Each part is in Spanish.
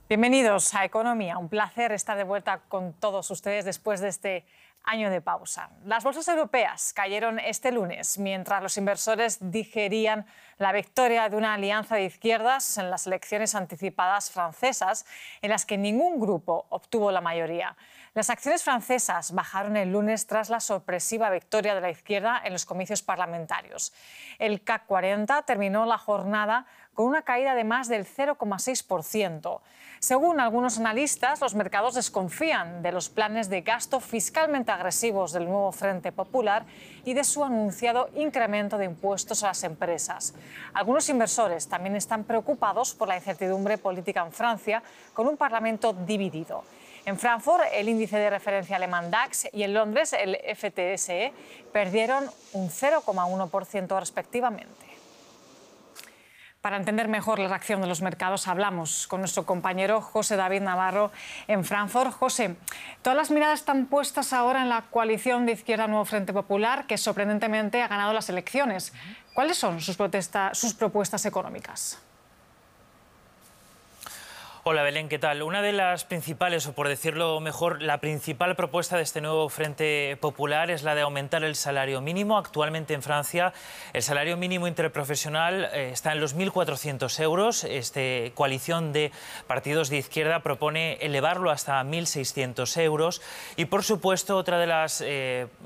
Bienvenidos a Economía. Un placer estar de vuelta con todos ustedes después de este año de pausa. Las bolsas europeas cayeron este lunes mientras los inversores digerían la victoria de una alianza de izquierdas en las elecciones anticipadas francesas, en las que ningún grupo obtuvo la mayoría. Las acciones francesas bajaron el lunes tras la sorpresiva victoria de la izquierda en los comicios parlamentarios. El CAC 40 terminó la jornada con una caída de más del 0,6%. Según algunos analistas, los mercados desconfían de los planes de gasto fiscalmente agresivos del nuevo Frente Popular y de su anunciado incremento de impuestos a las empresas. Algunos inversores también están preocupados por la incertidumbre política en Francia, con un Parlamento dividido. En Frankfurt, el índice de referencia alemán DAX y en Londres, el FTSE, perdieron un 0,1% respectivamente. Para entender mejor la reacción de los mercados, hablamos con nuestro compañero José David Navarro en Frankfurt. José, todas las miradas están puestas ahora en la coalición de izquierda Nuevo Frente Popular, que sorprendentemente ha ganado las elecciones. ¿Cuáles son sus propuestas económicas? Hola Belén, ¿qué tal? Una de las principales, o por decirlo mejor, la principal propuesta de este nuevo Frente Popular es la de aumentar el salario mínimo. Actualmente en Francia el salario mínimo interprofesional está en los 1.400 euros. Esta coalición de partidos de izquierda propone elevarlo hasta 1.600 euros. Y por supuesto otra de las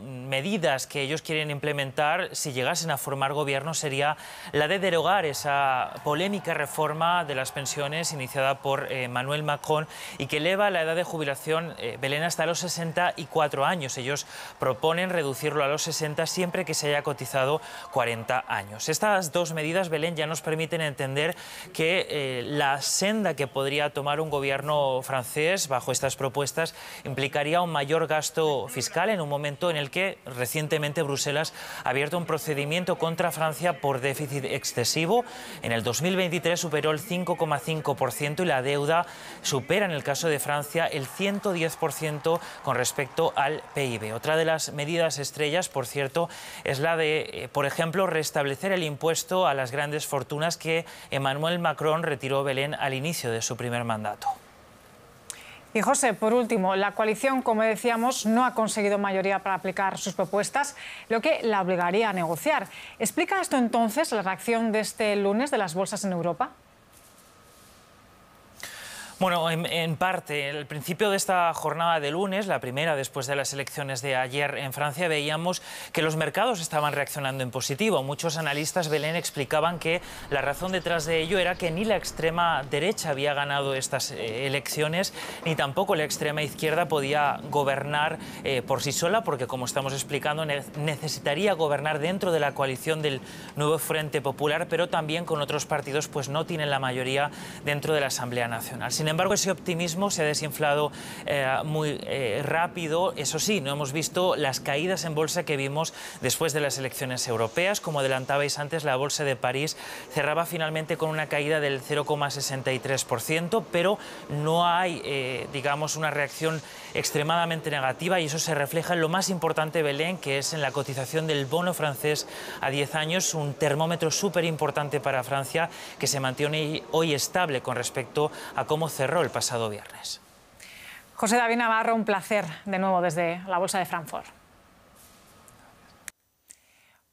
medidas que ellos quieren implementar si llegasen a formar gobierno sería la de derogar esa polémica reforma de las pensiones iniciada por Emmanuel Macron y que eleva la edad de jubilación, Belén, hasta los 64 años. Ellos proponen reducirlo a los 60 siempre que se haya cotizado 40 años. Estas dos medidas, Belén, ya nos permiten entender que la senda que podría tomar un gobierno francés bajo estas propuestas implicaría un mayor gasto fiscal en un momento en el que recientemente Bruselas ha abierto un procedimiento contra Francia por déficit excesivo. En el 2023 superó el 5,5% y la deuda supera en el caso de Francia el 110% con respecto al PIB. Otra de las medidas estrellas, por cierto, es la de, por ejemplo, restablecer el impuesto a las grandes fortunas que Emmanuel Macron retiró, Belén, al inicio de su primer mandato. Y José, por último, la coalición, como decíamos, no ha conseguido mayoría para aplicar sus propuestas, lo que la obligaría a negociar. ¿Explica esto entonces la reacción de este lunes de las bolsas en Europa? Bueno, en parte, al principio de esta jornada de lunes, la primera después de las elecciones de ayer en Francia, veíamos que los mercados estaban reaccionando en positivo. Muchos analistas, Belén, explicaban que la razón detrás de ello era que ni la extrema derecha había ganado estas elecciones, ni tampoco la extrema izquierda podía gobernar por sí sola, porque, como estamos explicando, necesitaría gobernar dentro de la coalición del nuevo Frente Popular, pero también con otros partidos pues no tienen la mayoría dentro de la Asamblea Nacional. Sin embargo, ese optimismo se ha desinflado muy rápido. Eso sí, no hemos visto las caídas en bolsa que vimos después de las elecciones europeas. Como adelantabais antes, la bolsa de París cerraba finalmente con una caída del 0,63%, pero no hay, digamos, una reacción extremadamente negativa y eso se refleja en lo más importante, Belén, que es en la cotización del bono francés a 10 años, un termómetro súper importante para Francia que se mantiene hoy estable con respecto a cómo cerró el pasado viernes. José David Navarro, un placer de nuevo desde la Bolsa de Frankfurt.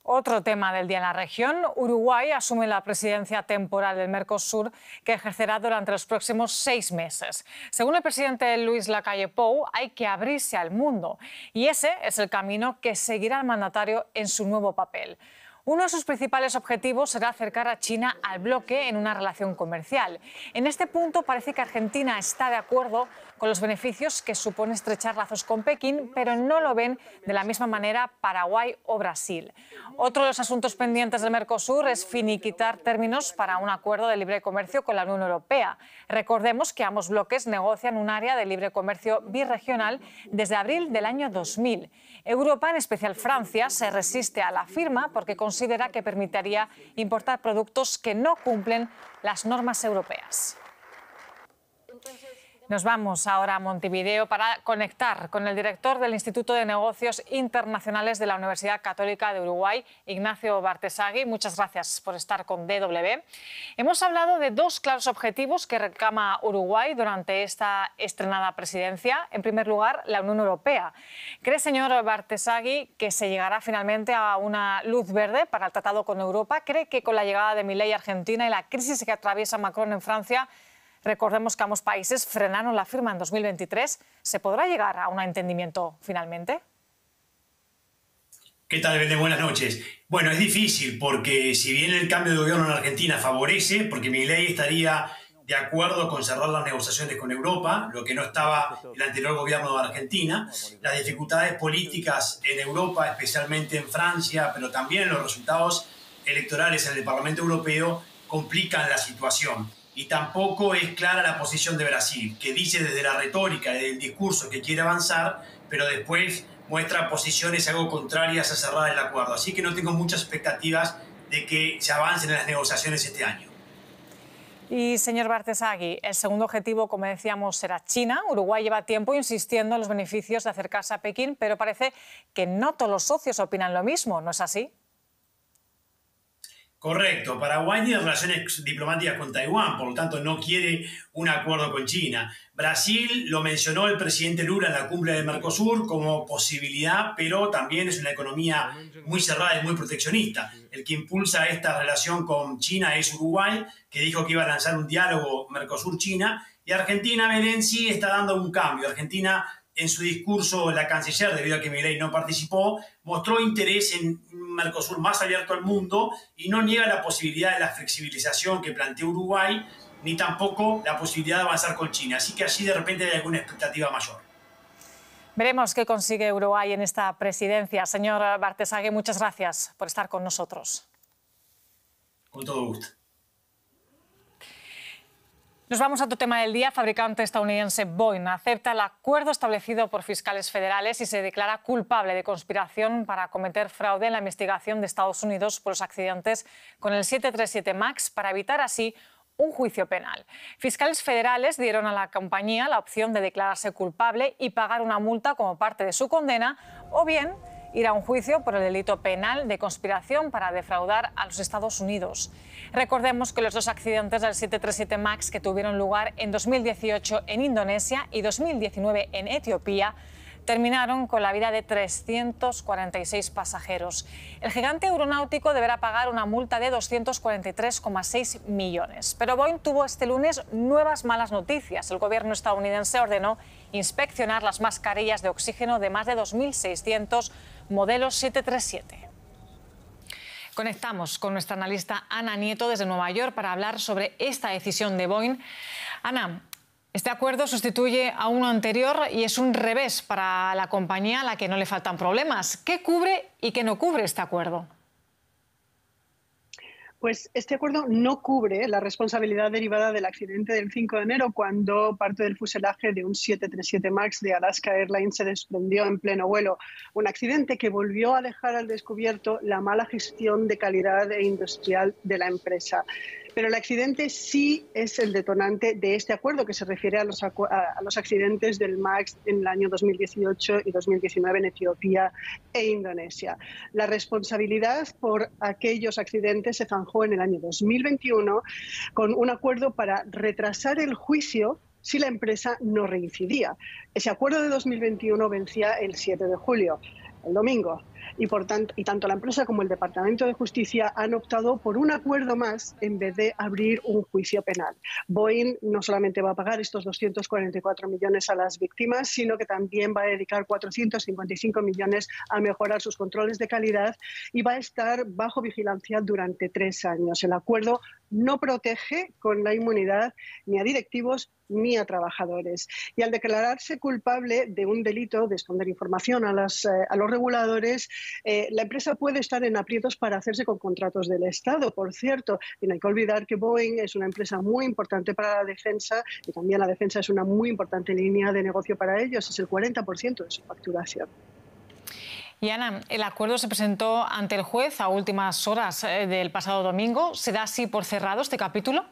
Otro tema del día en la región, Uruguay asume la presidencia temporal del Mercosur que ejercerá durante los próximos 6 meses. Según el presidente Luis Lacalle Pou, hay que abrirse al mundo y ese es el camino que seguirá el mandatario en su nuevo papel. Uno de sus principales objetivos será acercar a China al bloque en una relación comercial. En este punto parece que Argentina está de acuerdo con los beneficios que supone estrechar lazos con Pekín, pero no lo ven de la misma manera Paraguay o Brasil. Otro de los asuntos pendientes del Mercosur es finiquitar términos para un acuerdo de libre comercio con la Unión Europea. Recordemos que ambos bloques negocian un área de libre comercio birregional desde abril del año 2000. Europa, en especial Francia, se resiste a la firma porque considera que permitiría importar productos que no cumplen las normas europeas. Nos vamos ahora a Montevideo para conectar con el director del Instituto de Negocios Internacionales de la Universidad Católica de Uruguay, Ignacio Bartesagui. Muchas gracias por estar con DW. Hemos hablado de dos claros objetivos que reclama Uruguay durante esta estrenada presidencia. En primer lugar, la Unión Europea. ¿Cree, señor Bartesagui, que se llegará finalmente a una luz verde para el tratado con Europa? ¿Cree que con la llegada de Milei a Argentina y la crisis que atraviesa Macron en Francia, recordemos que ambos países frenaron la firma en 2023, ¿se podrá llegar a un entendimiento finalmente? ¿Qué tal, Belén? Buenas noches. Bueno, es difícil porque si bien el cambio de gobierno en Argentina favorece, porque Milei estaría de acuerdo con cerrar las negociaciones con Europa, lo que no estaba el anterior gobierno de Argentina, las dificultades políticas en Europa, especialmente en Francia, pero también los resultados electorales en el Parlamento Europeo complican la situación. Y tampoco es clara la posición de Brasil, que dice desde la retórica, desde el discurso que quiere avanzar, pero después muestra posiciones algo contrarias a cerrar el acuerdo. Así que no tengo muchas expectativas de que se avancen en las negociaciones este año. Y, señor Bartesagui, el segundo objetivo, como decíamos, será China. Uruguay lleva tiempo insistiendo en los beneficios de acercarse a Pekín, pero parece que no todos los socios opinan lo mismo, ¿no es así? Correcto. Paraguay tiene relaciones diplomáticas con Taiwán, por lo tanto no quiere un acuerdo con China. Brasil lo mencionó el presidente Lula en la cumbre de Mercosur como posibilidad, pero también es una economía muy cerrada y muy proteccionista. El que impulsa esta relación con China es Uruguay, que dijo que iba a lanzar un diálogo Mercosur-China, y Argentina, Belén, sí está dando un cambio. Argentina, en su discurso, la canciller, debido a que Milei no participó, mostró interés en un Mercosur más abierto al mundo y no niega la posibilidad de la flexibilización que plantea Uruguay, ni tampoco la posibilidad de avanzar con China. Así que allí de repente hay alguna expectativa mayor. Veremos qué consigue Uruguay en esta presidencia. Señor Bartesagui, muchas gracias por estar con nosotros. Con todo gusto. Nos vamos a otro tema del día. Fabricante estadounidense Boeing acepta el acuerdo establecido por fiscales federales y se declara culpable de conspiración para cometer fraude en la investigación de Estados Unidos por los accidentes con el 737 MAX para evitar así un juicio penal. Fiscales federales dieron a la compañía la opción de declararse culpable y pagar una multa como parte de su condena, o bien ir a un juicio por el delito penal de conspiración para defraudar a los Estados Unidos. Recordemos que los dos accidentes del 737 MAX que tuvieron lugar en 2018 en Indonesia y 2019 en Etiopía terminaron con la vida de 346 pasajeros. El gigante aeronáutico deberá pagar una multa de 243,6 millones. Pero Boeing tuvo este lunes nuevas malas noticias. El gobierno estadounidense ordenó inspeccionar las mascarillas de oxígeno de más de 2.600 modelos 737. Conectamos con nuestra analista Ana Nieto desde Nueva York para hablar sobre esta decisión de Boeing. Ana, este acuerdo sustituye a uno anterior y es un revés para la compañía a la que no le faltan problemas. ¿Qué cubre y qué no cubre este acuerdo? Pues este acuerdo no cubre la responsabilidad derivada del accidente del 5 de enero, cuando parte del fuselaje de un 737 MAX de Alaska Airlines se desprendió en pleno vuelo. Un accidente que volvió a dejar al descubierto la mala gestión de calidad e industrial de la empresa. Pero el accidente sí es el detonante de este acuerdo, que se refiere a los accidentes del MAX en el año 2018 y 2019 en Etiopía e Indonesia. La responsabilidad por aquellos accidentes se zanjó en el año 2021 con un acuerdo para retrasar el juicio si la empresa no reincidía. Ese acuerdo de 2021 vencía el 7 de julio, el domingo. Y tanto la empresa como el Departamento de Justicia han optado por un acuerdo más en vez de abrir un juicio penal. Boeing no solamente va a pagar estos 244 millones a las víctimas, sino que también va a dedicar 455 millones a mejorar sus controles de calidad y va a estar bajo vigilancia durante 3 años. El acuerdo no protege con la inmunidad ni a directivos ni a trabajadores. Y al declararse culpable de un delito de esconder información a los reguladores, la empresa puede estar en aprietos para hacerse con contratos del Estado, por cierto. Y no hay que olvidar que Boeing es una empresa muy importante para la defensa y también la defensa es una muy importante línea de negocio para ellos. Es el 40% de su facturación. Y Ana, el acuerdo se presentó ante el juez a últimas horas del pasado domingo. ¿Se da así por cerrado este capítulo?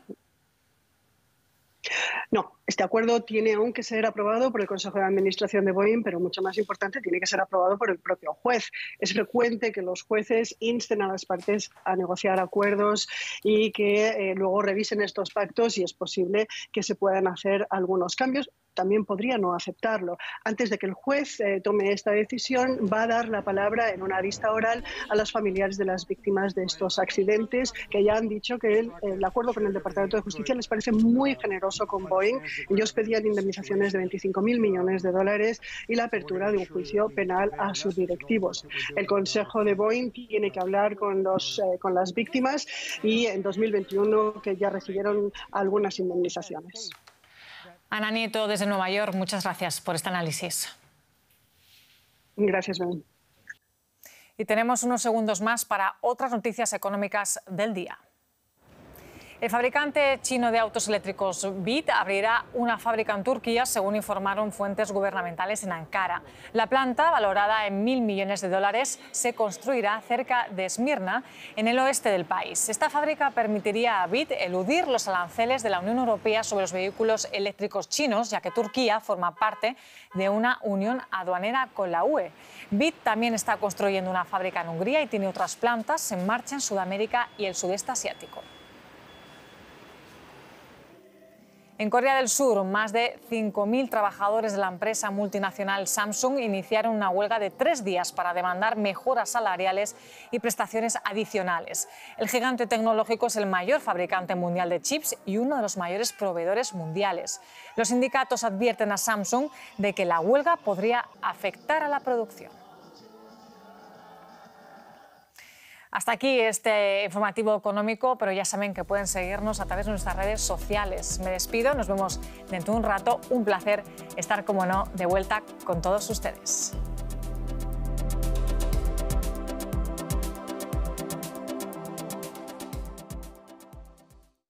No, este acuerdo tiene aún que ser aprobado por el Consejo de Administración de Boeing, pero mucho más importante, tiene que ser aprobado por el propio juez. Es frecuente que los jueces insten a las partes a negociar acuerdos y que luego revisen estos pactos y es posible que se puedan hacer algunos cambios. También podría no aceptarlo. Antes de que el juez tome esta decisión, va a dar la palabra en una vista oral a los familiares de las víctimas de estos accidentes, que ya han dicho que el acuerdo con el Departamento de Justicia les parece muy generoso con Boeing. Ellos pedían indemnizaciones de 25.000 millones de dólares y la apertura de un juicio penal a sus directivos. El Consejo de Boeing tiene que hablar con las víctimas y en 2021 que ya recibieron algunas indemnizaciones. Ana Nieto, desde Nueva York, muchas gracias por este análisis. Gracias, Ben. Y tenemos unos segundos más para otras noticias económicas del día. El fabricante chino de autos eléctricos BYD abrirá una fábrica en Turquía, según informaron fuentes gubernamentales en Ankara. La planta, valorada en 1.000 millones de dólares, se construirá cerca de Esmirna, en el oeste del país. Esta fábrica permitiría a BYD eludir los aranceles de la Unión Europea sobre los vehículos eléctricos chinos, ya que Turquía forma parte de una unión aduanera con la UE. BYD también está construyendo una fábrica en Hungría y tiene otras plantas en marcha en Sudamérica y el sudeste asiático. En Corea del Sur, más de 5.000 trabajadores de la empresa multinacional Samsung iniciaron una huelga de 3 días para demandar mejoras salariales y prestaciones adicionales. El gigante tecnológico es el mayor fabricante mundial de chips y uno de los mayores proveedores mundiales. Los sindicatos advierten a Samsung de que la huelga podría afectar a la producción. Hasta aquí este informativo económico, pero ya saben que pueden seguirnos a través de nuestras redes sociales. Me despido, nos vemos dentro de un rato. Un placer estar, como no, de vuelta con todos ustedes.